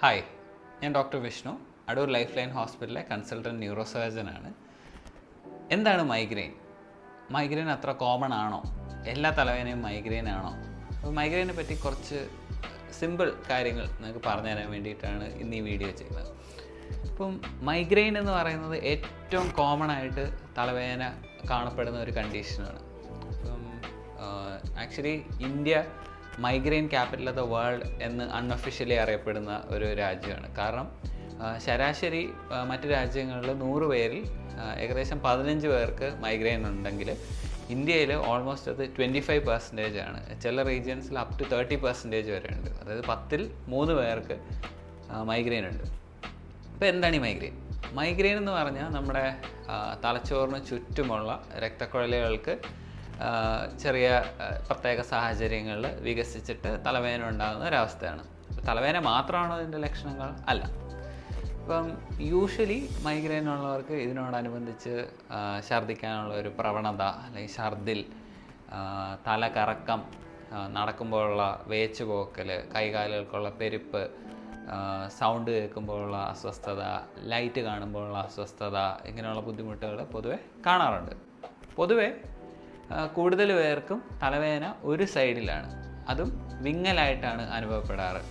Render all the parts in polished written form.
Hi, ഞാൻ doctor Vishnu, Adoor life line ഹോസ്പിറ്റലിലെ consultant neuro സർജനാണ്. എന്താണ് മൈഗ്രെയിൻ? മൈഗ്രെയിൻ അത്ര കോമൺ ആണോ? എല്ലാ തലവേദനയും മൈഗ്രെയിൻ ആണോ? അപ്പോൾ മൈഗ്രെയിനെ പറ്റി കുറച്ച് സിമ്പിൾ കാര്യങ്ങൾ നിങ്ങൾക്ക് പറഞ്ഞു തരാൻ വേണ്ടിയിട്ടാണ് ഇന്ന് ഈ വീഡിയോ ചെയ്യുന്നത്. ഇപ്പം മൈഗ്രെയിൻ എന്ന് പറയുന്നത് ഏറ്റവും കോമൺ ആയിട്ട് തലവേദന കാണപ്പെടുന്ന ഒരു കണ്ടീഷനാണ്. ഇപ്പം actually India migraine capital of the world എന്ന് അൺഒഫീഷ്യലി അറിയപ്പെടുന്ന ഒരു രാജ്യമാണ്. കാരണം ശരാശരി മറ്റ് രാജ്യങ്ങളിൽ 100 പേരിൽ ഏകദേശം 15 പേർക്ക് മൈഗ്രെയിൻ ഉണ്ടെങ്കിൽ ഇന്ത്യയിൽ ഓൾമോസ്റ്റ് അത് 25% ആണ്. ചില റീജിയൻസിൽ അപ് ടു 30% വരെ ഉണ്ട്. അതായത് 10ൽ 3 പേർക്ക് മൈഗ്രെയിൻ ഉണ്ട്. അപ്പോൾ എന്താണ് ഈ മൈഗ്രെയിൻ? മൈഗ്രെയിൻ എന്ന് പറഞ്ഞാൽ നമ്മുടെ തലച്ചോറിന് ചുറ്റുമുള്ള രക്തക്കുഴലുകൾക്ക് ചെറിയ പ്രത്യേക സാഹചര്യങ്ങളിൽ വികസിച്ചിട്ട് തലവേദന ഉണ്ടാകുന്ന ഒരവസ്ഥയാണ്. തലവേദന മാത്രമാണോ ഇതിൻ്റെ ലക്ഷണങ്ങൾ? അല്ല. ഇപ്പം യൂഷ്വലി മൈഗ്രെയിൻ ഉള്ളവർക്ക് ഇതിനോടനുബന്ധിച്ച് ഛർദ്ദിക്കാനുള്ള ഒരു പ്രവണത, അല്ലെങ്കിൽ ഛർദിൽ, തലകറക്കം, നടക്കുമ്പോഴുള്ള വേച്ച് പോക്കൽ, കൈകാലുകൾക്കുള്ള പെരുപ്പ്, സൗണ്ട് കേൾക്കുമ്പോഴുള്ള അസ്വസ്ഥത, ലൈറ്റ് കാണുമ്പോഴുള്ള അസ്വസ്ഥത, ഇങ്ങനെയുള്ള ബുദ്ധിമുട്ടുകൾ പൊതുവെ കാണാറുണ്ട്. പൊതുവെ കൂടുതൽ പേർക്കും തലവേദന ഒരു സൈഡിലാണ്, അതും വിങ്ങലായിട്ടാണ് അനുഭവപ്പെടാറ്.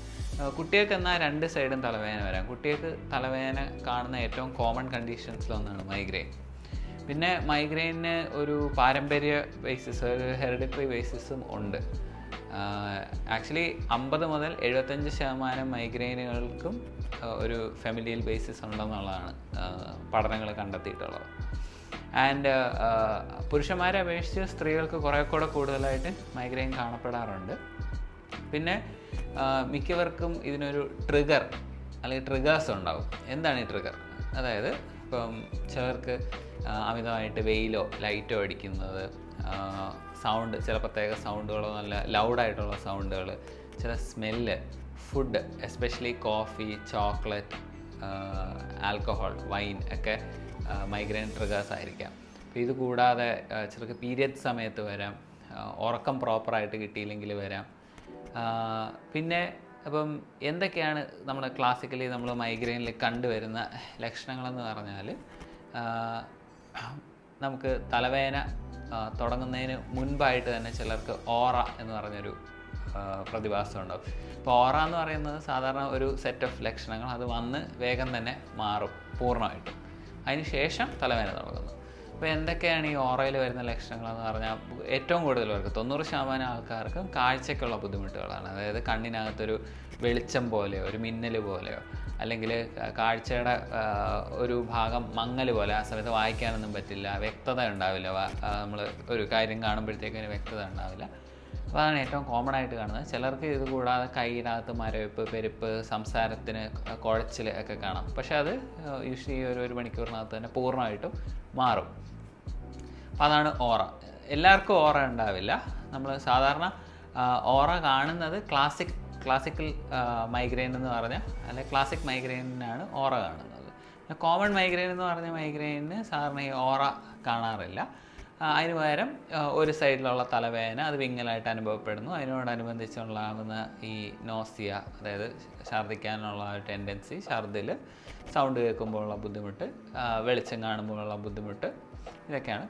കുട്ടികൾക്ക് എന്നാൽ 2 സൈഡും തലവേദന വരാം. കുട്ടികൾക്ക് തലവേദന കാണുന്ന ഏറ്റവും കോമൺ കണ്ടീഷൻസിലൊന്നാണ് മൈഗ്രെയിൻ. പിന്നെ മൈഗ്രെയിന് ഒരു പാരമ്പര്യ ബേസിസ്, ഒരു ഹെറിഡിറ്ററി ബേസിസും ഉണ്ട്. ആക്ച്വലി 50 മുതൽ 75% മൈഗ്രെയിനുകൾക്കും ഒരു ഫെമിലിയൽ ബേസിസ് ഉണ്ടെന്നുള്ളതാണ് പഠനങ്ങൾ കണ്ടെത്തിയിട്ടുള്ളത്. ആൻഡ് പുരുഷന്മാരെ അപേക്ഷിച്ച് സ്ത്രീകൾക്ക് കുറേ കൂടെ കൂടുതലായിട്ട് മൈഗ്രെയിൻ കാണപ്പെടാറുണ്ട്. പിന്നെ മിക്കവർക്കും ഇതിനൊരു ട്രിഗർ അല്ലെങ്കിൽ ട്രിഗേഴ്സ് ഉണ്ടാവും. എന്താണ് ഈ ട്രിഗർ? അതായത് ഇപ്പം ചിലർക്ക് അമിതമായിട്ട് വെയിലോ ലൈറ്റോ അടിക്കുന്നത്, സൗണ്ട്, ചില പ്രത്യേക സൗണ്ടുകളോ, നല്ല ലൗഡായിട്ടുള്ള സൗണ്ടുകൾ, ചില smell, food, especially coffee, chocolate, alcohol, wine ഒക്കെ മൈഗ്രെയിൻ ട്രിഗേഴ്സ് ആയിരിക്കാം. അപ്പോൾ ഇത് കൂടാതെ ചിലർക്ക് പീരിയഡ് സമയത്ത് വരാം, ഉറക്കം പ്രോപ്പറായിട്ട് കിട്ടിയില്ലെങ്കിൽ വരാം. പിന്നെ അപ്പം എന്തൊക്കെയാണ് നമ്മൾ ക്ലാസിക്കലി നമ്മൾ മൈഗ്രെയിനിൽ കണ്ടുവരുന്ന ലക്ഷണങ്ങളെന്ന് പറഞ്ഞാൽ, നമുക്ക് തലവേദന തുടങ്ങുന്നതിന് മുൻപായിട്ട് തന്നെ ചിലർക്ക് ഓറ എന്ന് പറഞ്ഞൊരു പ്രതിഭാസം ഉണ്ടാകും. അപ്പോൾ ഓറ എന്ന് പറയുന്നത് സാധാരണ ഒരു സെറ്റ് ഓഫ് ലക്ഷണങ്ങൾ, അത് വന്ന് വേഗം തന്നെ മാറും പൂർണ്ണമായിട്ടും. അതിന് ശേഷം തലവേദന തുടങ്ങുന്നു. അപ്പോൾ എന്തൊക്കെയാണ് ഈ ഓറയിൽ വരുന്ന ലക്ഷണങ്ങളെന്ന് പറഞ്ഞാൽ, ഏറ്റവും കൂടുതൽ പേർക്ക് 90% ആൾക്കാർക്കും കാഴ്ചയ്ക്കുള്ള ബുദ്ധിമുട്ടുകളാണ്. അതായത് കണ്ണിനകത്തൊരു വെളിച്ചം പോലെയോ ഒരു മിന്നൽ പോലെയോ, അല്ലെങ്കിൽ കാഴ്ചയുടെ ഒരു ഭാഗം മങ്ങൽ പോലെ, ആ സമയത്ത് വായിക്കാനൊന്നും പറ്റില്ല, വ്യക്തത ഉണ്ടാവില്ല, നമ്മൾ ഒരു കാര്യം കാണുമ്പോഴത്തേക്കും വ്യക്തത ഉണ്ടാവില്ല. അപ്പോൾ അതാണ് ഏറ്റവും കോമൺ ആയിട്ട് കാണുന്നത്. ചിലർക്ക് ഇത് കൂടാതെ കൈയിനകത്ത് മരവിപ്പ്, പെരുപ്പ്, സംസാരത്തിന് കുഴച്ചിൽ ഒക്കെ കാണാം. പക്ഷെ അത് യൂഷ്വലി ഒരു മണിക്കൂറിനകത്ത് തന്നെ പൂർണ്ണമായിട്ടും മാറും. അപ്പോൾ അതാണ് ഓറ. എല്ലാവർക്കും ഓറ ഉണ്ടാവില്ല. നമ്മൾ സാധാരണ ഓറ കാണുന്നത് ക്ലാസിക്കൽ മൈഗ്രെയിൻ എന്ന് പറഞ്ഞാൽ, അല്ലെങ്കിൽ ക്ലാസിക് മൈഗ്രെയിനാണ് ഓറ കാണുന്നത്. കോമൺ മൈഗ്രെയിൻ എന്ന് പറഞ്ഞ മൈഗ്രെയിന് സാധാരണ ഈ ഓറ കാണാറില്ല. അതിന് പകരം ഒരു സൈഡിലുള്ള തലവേദന, അത് വിങ്ങലായിട്ട് അനുഭവപ്പെടുന്നു. അതിനോടനുബന്ധിച്ചുണ്ടാകുന്ന ഈ നോസിയ, അതായത് ഛർദ്ദിക്കാനുള്ള ടെൻഡൻസി, ഛർദിൽ, സൗണ്ട് കേൾക്കുമ്പോഴുള്ള ബുദ്ധിമുട്ട്, വെളിച്ചം കാണുമ്പോഴുള്ള ബുദ്ധിമുട്ട്, ഇതൊക്കെയാണ്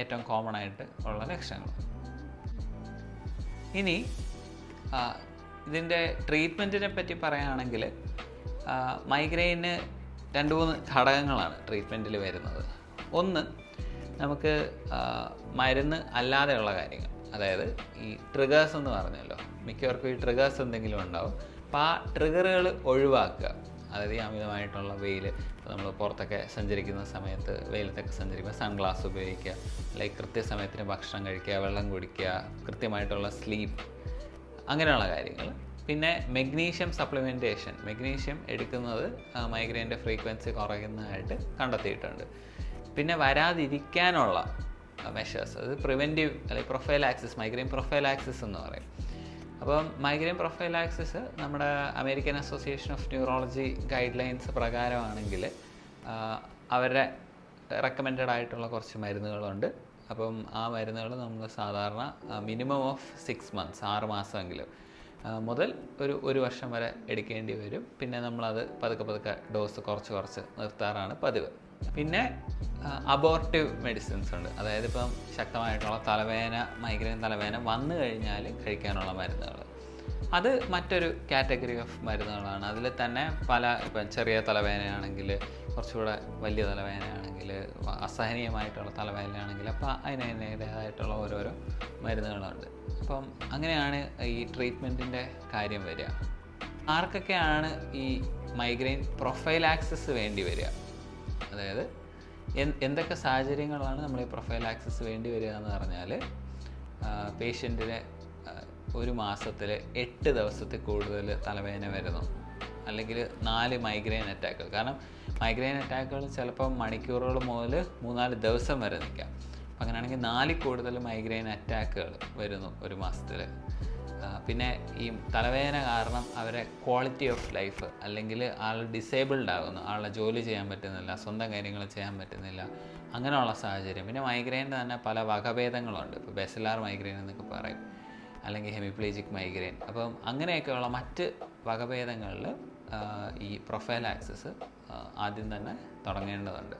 ഏറ്റവും കോമൺ ആയിട്ട് ഉള്ള ലക്ഷണങ്ങൾ. ഇനി ഇതിൻ്റെ ട്രീറ്റ്മെൻറ്റിനെ പറ്റി പറയുകയാണെങ്കിൽ, മൈഗ്രെയിന് 2-3 ഘടകങ്ങളാണ് ട്രീറ്റ്മെൻറ്റിൽ വരുന്നത്. ഒന്ന്, നമുക്ക് മരുന്ന് അല്ലാതെയുള്ള കാര്യങ്ങൾ, അതായത് ഈ ട്രിഗേഴ്സ് എന്ന് പറഞ്ഞല്ലോ, മിക്കവർക്കും ഈ ട്രിഗേഴ്സ് എന്തെങ്കിലും ഉണ്ടാവും. അപ്പോൾ ആ ട്രിഗറുകൾ ഒഴിവാക്കുക. അതായത് ഈ അമിതമായിട്ടുള്ള വെയിൽ, ഇപ്പോൾ നമ്മൾ പുറത്തൊക്കെ സഞ്ചരിക്കുന്ന സമയത്ത്, വെയിലത്തൊക്കെ സഞ്ചരിക്കുമ്പോൾ സൺഗ്ലാസ് ഉപയോഗിക്കുക, അല്ലെങ്കിൽ കൃത്യസമയത്തിന് ഭക്ഷണം കഴിക്കുക, വെള്ളം കുടിക്കുക, കൃത്യമായിട്ടുള്ള സ്ലീപ്പ്, അങ്ങനെയുള്ള കാര്യങ്ങൾ. പിന്നെ മെഗ്നീഷ്യം സപ്ലിമെൻറ്റേഷൻ, മെഗ്നീഷ്യം എടുക്കുന്നത് മൈഗ്രെയിൻ്റെ ഫ്രീക്വൻസി കുറയുന്നതായിട്ട് കണ്ടെത്തിയിട്ടുണ്ട്. പിന്നെ വരാതിരിക്കാനുള്ള മെഷേഴ്സ്, അത് പ്രിവെൻറ്റീവ് അല്ലെങ്കിൽ പ്രൊഫൈലാക്സിസ്, മൈഗ്രെയിൻ പ്രൊഫൈലാക്സിസ് എന്ന് പറയും. അപ്പം മൈഗ്രെയിൻ പ്രൊഫൈലാക്സിസ് നമ്മുടെ American association of neurology guidelines പ്രകാരമാണെങ്കിൽ അവരുടെ റെക്കമെൻഡഡ് ആയിട്ടുള്ള കുറച്ച് മരുന്നുകളുണ്ട്. അപ്പം ആ മരുന്നുകൾ നമ്മൾ സാധാരണ മിനിമം ഓഫ് 6 months, 6 മാസമെങ്കിലും മുതൽ ഒരു വർഷം വരെ എടുക്കേണ്ടി വരും. പിന്നെ നമ്മളത് പതുക്കെ ഡോസ് കുറച്ച് നിർത്താറാണ് പതിവ്. പിന്നെ അബോർട്ടീവ് മെഡിസിൻസ് ഉണ്ട്. അതായത് ഇപ്പം ശക്തമായിട്ടുള്ള തലവേദന, മൈഗ്രെയിൻ തലവേദന വന്നു കഴിഞ്ഞാൽ കഴിക്കാനുള്ള മരുന്നുകൾ. അത് മറ്റൊരു കാറ്റഗറി ഓഫ് മരുന്നുകളാണ്. അതിൽ തന്നെ ഇപ്പം ചെറിയ തലവേദനയാണെങ്കിൽ, കുറച്ചുകൂടെ വലിയ തലവേദനയാണെങ്കിൽ, അസഹനീയമായിട്ടുള്ള തലവേദനയാണെങ്കിൽ, അപ്പോൾ അതിനേതായിട്ടുള്ള ഓരോരോ മരുന്നുകളുണ്ട്. അപ്പം അങ്ങനെയാണ് ഈ ട്രീറ്റ്മെൻറ്റിൻ്റെ കാര്യം വരിക. ആർക്കൊക്കെയാണ് ഈ മൈഗ്രെയിൻ പ്രൊഫൈലാക്സിസ് വേണ്ടി വരിക? അതായത് എന്തൊക്കെ സാഹചര്യങ്ങളാണ് നമ്മൾ ഈ പ്രൊഫൈലാക്സിസ് വേണ്ടി വരിക എന്ന് പറഞ്ഞാൽ, പേഷ്യൻറ്റിന് ഒരു മാസത്തിൽ 8 ദിവസത്തിൽ കൂടുതൽ തലവേദന വരുന്നു, അല്ലെങ്കിൽ 4 മൈഗ്രെയിൻ അറ്റാക്കുകൾ. കാരണം മൈഗ്രെയിൻ അറ്റാക്കുകൾ ചിലപ്പോൾ മണിക്കൂറുകൾ മുതൽ 3-4 ദിവസം വരെ നിൽക്കാം. അപ്പം അങ്ങനെയാണെങ്കിൽ 4 കൂടുതൽ മൈഗ്രെയിൻ അറ്റാക്കുകൾ വരുന്നു ഒരു മാസത്തിൽ. പിന്നെ ഈ തലവേദന കാരണം അവരെ ക്വാളിറ്റി ഓഫ് ലൈഫ്, അല്ലെങ്കിൽ ആൾ ഡിസേബിൾഡ് ആകുന്നു, ആളെ ജോലി ചെയ്യാൻ പറ്റുന്നില്ല, സ്വന്തം കാര്യങ്ങൾ ചെയ്യാൻ പറ്റുന്നില്ല, അങ്ങനെയുള്ള സാഹചര്യം. പിന്നെ മൈഗ്രെയിൻ്റെ തന്നെ പല വകഭേദങ്ങളുണ്ട്. ഇപ്പോൾ ബെസിലാർ മൈഗ്രെയിൻ എന്നൊക്കെ പറയും, അല്ലെങ്കിൽ ഹെമിപ്ലേജിക് മൈഗ്രെയിൻ. അപ്പം അങ്ങനെയൊക്കെയുള്ള മറ്റ് വകഭേദങ്ങളിൽ ഈ പ്രൊഫൈലാക്സിസ് ആദ്യം തന്നെ തുടങ്ങേണ്ടതുണ്ട്.